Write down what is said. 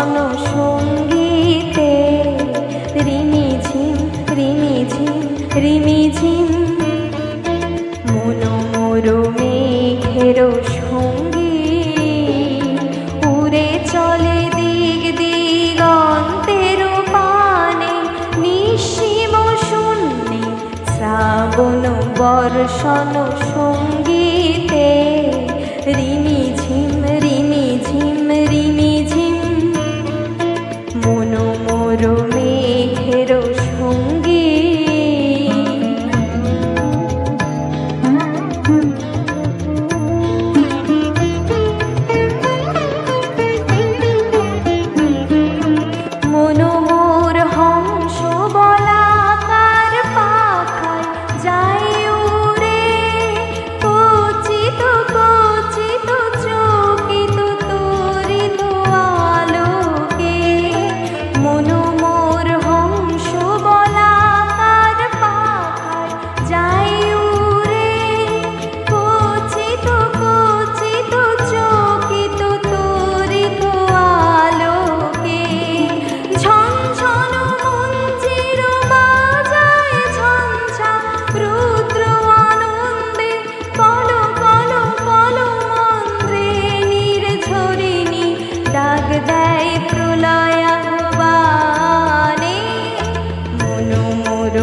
বর্ষণ সঙ্গীতে রিমিঝিম রিমিঝিম রিমিঝিম মনোমোর মেঘের সঙ্গী উড়ে চলে দিগ দিগন্তের পানে নিঃসীম শূন্যে শ্রাবণ বর্ষণ সঙ্গীতে রিমিঝিম রিমিঝিম রিমিঝিম মনোমোর মেঘের সঙ্গী মনোমোর হংস বলাকার পাখায় যায় উড়ে কচিত কচিত চকিত তরিত আলোকে মনোমোর হংস বলাকার পাখায় যায় উড়ে কচিত কচিত চকিত তরিত আলোকে ঝনঝন মঞ্জির বাজায় ঝঞ্ঝা রুদ্র আনন্দে কল কল কল মন্দ্রে নির্ঝরিণী ডাক দেয় প্রলয়াহ্বানে মনোমোর